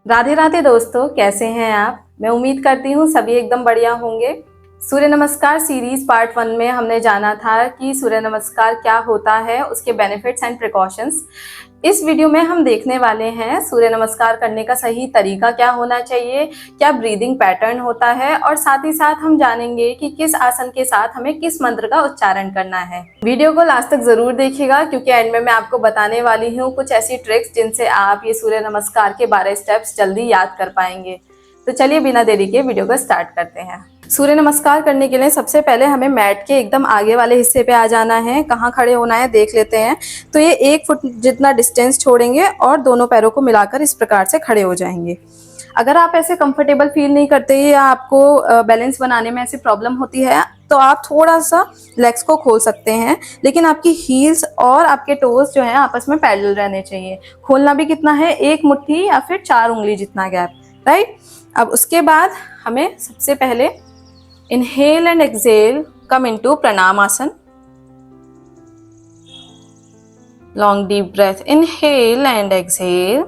राधे राधे दोस्तों, कैसे हैं आप। मैं उम्मीद करती हूँ सभी एकदम बढ़िया होंगे। सूर्य नमस्कार सीरीज पार्ट 1 में हमने जाना था कि सूर्य नमस्कार क्या होता है, उसके बेनिफिट्स एंड प्रिकॉशंस। इस वीडियो में हम देखने वाले हैं सूर्य नमस्कार करने का सही तरीका क्या होना चाहिए, क्या ब्रीदिंग पैटर्न होता है, और साथ ही साथ हम जानेंगे कि किस आसन के साथ हमें किस मंत्र का उच्चारण करना है। वीडियो को लास्ट तक जरूर देखिएगा, क्योंकि एंड में मैं आपको बताने वाली हूँ कुछ ऐसी ट्रिक्स जिनसे आप ये सूर्य नमस्कार के 12 स्टेप्स जल्दी याद कर पाएंगे। तो चलिए बिना देरी के वीडियो को स्टार्ट करते हैं। सूर्य नमस्कार करने के लिए सबसे पहले हमें मैट के एकदम आगे वाले हिस्से पे आ जाना है। कहाँ खड़े होना है देख लेते हैं। तो ये 1 फुट जितना डिस्टेंस छोड़ेंगे और दोनों पैरों को मिलाकर इस प्रकार से खड़े हो जाएंगे। अगर आप ऐसे कंफर्टेबल फील नहीं करते या आपको बैलेंस बनाने में ऐसी प्रॉब्लम होती है तो आप थोड़ा सा लेग्स को खोल सकते हैं, लेकिन आपकी हील्स और आपके टोज जो है आपस में पैरेलल रहने चाहिए। खोलना भी कितना है, 1 मुट्ठी या फिर 4 उंगली जितना गैप, राइट। अब उसके बाद हमें सबसे पहले inhale and exhale come into Pranam asana. Long deep breath, inhale and exhale.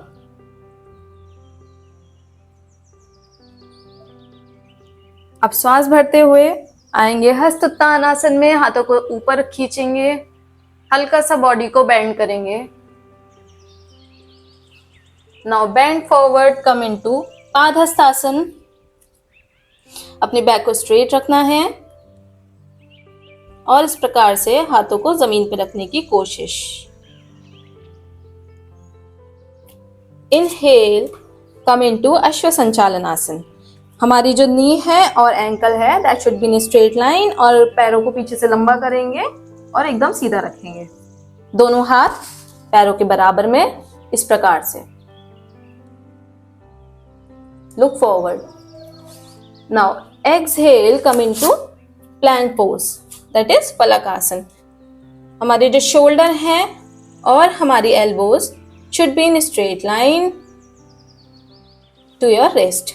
अब श्वास भरते हुए आएंगे हस्तोत्थान आसन में। हाथों को ऊपर खींचेंगे, हल्का सा बॉडी को बेंड करेंगे। नाउ बेंड फॉरवर्ड, कम इनटू पादहस्तासन। अपने बैक को स्ट्रेट रखना है और इस प्रकार से हाथों को जमीन पर रखने की कोशिश। इनहेल, कम इनटू अश्व संचालन आसन। हमारी जो नी है और एंकल है that should be in straight line, और पैरों को पीछे से लंबा करेंगे और एकदम सीधा रखेंगे। दोनों हाथ पैरों के बराबर में इस प्रकार से। Look forward. Now exhale, come into plank pose, that is Palak asana. हमारे जो शोल्डर हैं और हमारी elbows should be in straight line to your wrist.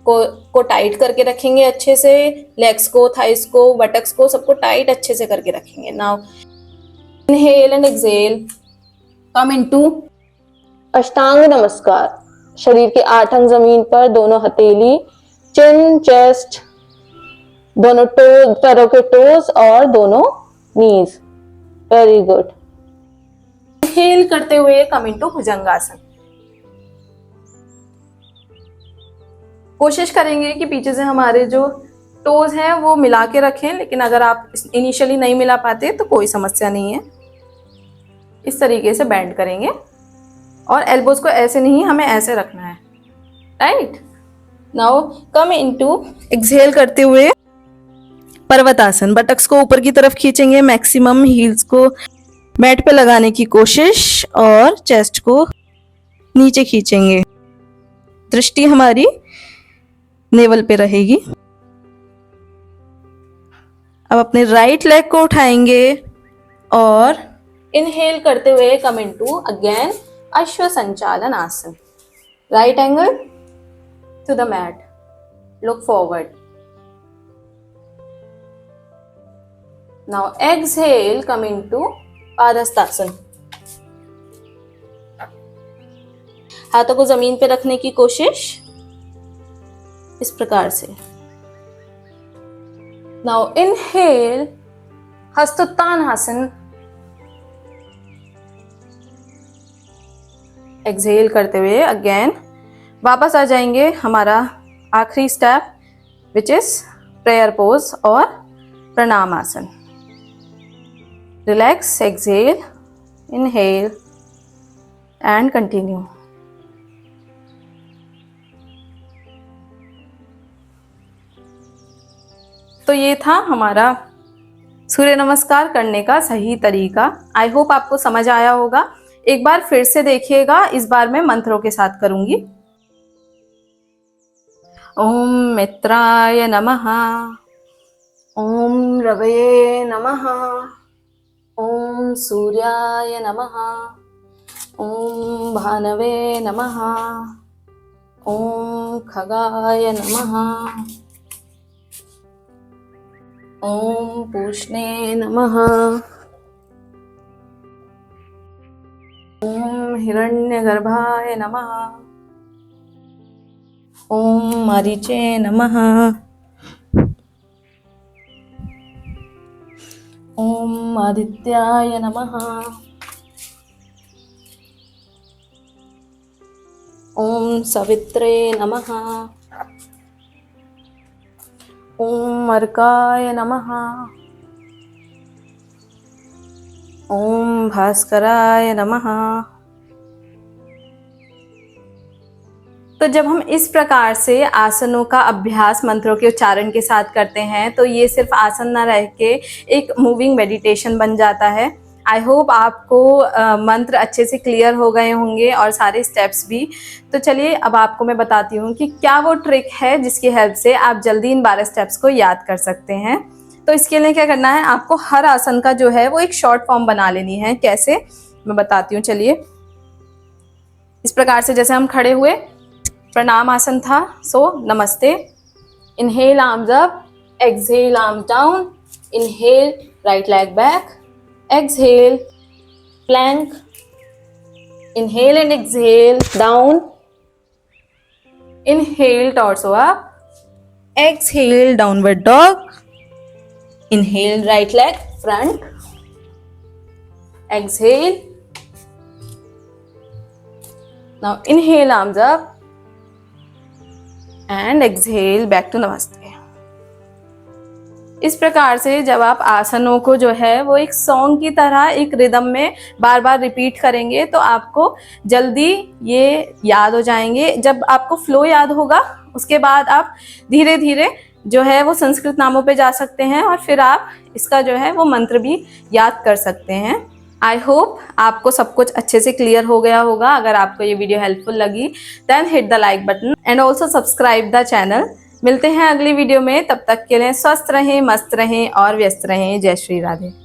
को टाइट करके रखेंगे अच्छे से। लेग्स को, थाइस को, बटक्स को, सबको टाइट अच्छे से करके रखेंगे। Now inhale and exhale, come into अष्टांग नमस्कार। शरीर के 8 अंग जमीन पर, दोनों हथेली, चिन, चेस्ट, दोनों टो, पैरों के टोज और दोनों नीज। Very good. इनहेल करते हुए कम इनटू भुजंगासन। कोशिश करेंगे कि पीछे से हमारे जो टोज हैं वो मिला के रखें, लेकिन अगर आप इनिशियली नहीं मिला पाते तो कोई समस्या नहीं है। इस तरीके से बेंड करेंगे और एल्बोज को ऐसे नहीं, हमें ऐसे रखना है, right. Now come into exhale करते हुए पर्वतासन। बटक्स को ऊपर की तरफ खींचेंगे, मैक्सिमम हील्स को मैट पे लगाने की कोशिश और चेस्ट को नीचे खींचेंगे। दृष्टि हमारी नेवल पे रहेगी। अब अपने राइट लेग को उठाएंगे और इनहेल करते हुए come into again Ashwa Sanchalan asana. Right angle to the mat, look forward. Now exhale, come into Padahastasana. हाथों को जमीन पे रखने की कोशिश इस प्रकार से। नाउ इनहेल, हस्तोत्थान आसन। एक्सहेल करते हुए अगेन वापस आ जाएंगे हमारा आखिरी step, which is prayer pose और प्रणाम आसन। Relax, exhale, inhale and continue. तो ये था हमारा सूर्य नमस्कार करने का सही तरीका। आई होप आपको समझ आया होगा। एक बार फिर से देखिएगा, इस बार मैं मंत्रों के साथ करूंगी। ओम मित्राय नमः, ओम रवये नमः, ओम सूर्याय नमः, ओम भानवे नमः, ओम खगाय नमः, ओम पूष्णे नमः। ओम हिरण्यगर्भाय नमः। ओम मरीचे नमः। ओम आदित्याय नमः। ओम सवित्रे नमः। ओम अर्काय नमः। ओम भास्कराय नमः। तो जब हम इस प्रकार से आसनों का अभ्यास मंत्रों के उच्चारण के साथ करते हैं तो ये सिर्फ आसन ना रह के एक मूविंग मेडिटेशन बन जाता है। आई होप आपको मंत्र अच्छे से क्लियर हो गए होंगे और सारे स्टेप्स भी। तो चलिए अब आपको मैं बताती हूँ कि क्या वो ट्रिक है जिसकी हेल्प से आप जल्दी इन 12 स्टेप्स को याद कर सकते हैं। तो इसके लिए क्या करना है, आपको हर आसन का जो है वो एक शॉर्ट फॉर्म बना लेनी है। कैसे, मैं बताती हूँ। चलिए, इस प्रकार से जैसे हम खड़े हुए, प्रणाम आसन था, so namaste. Inhale arms up, exhale arms down, inhale right leg back, exhale plank, inhale and exhale down, inhale torso up, exhale downward dog, inhale right leg front, exhale, now inhale arms up and exhale back to namaste. इस प्रकार से जब आप आसनों को जो है वो एक सॉन्ग की तरह एक रिदम में बार बार रिपीट करेंगे तो आपको जल्दी ये याद हो जाएंगे। जब आपको फ्लो याद होगा उसके बाद आप धीरे धीरे जो है वो संस्कृत नामों पे जा सकते हैं और फिर आप इसका जो है वो मंत्र भी याद कर सकते हैं। आई होप आपको सब कुछ अच्छे से क्लियर हो गया होगा। अगर आपको ये वीडियो हेल्पफुल लगी then hit the like button and also subscribe the channel. मिलते हैं अगली वीडियो में, तब तक के लिए स्वस्थ रहें, मस्त रहें और व्यस्त रहें। जय श्री राधे।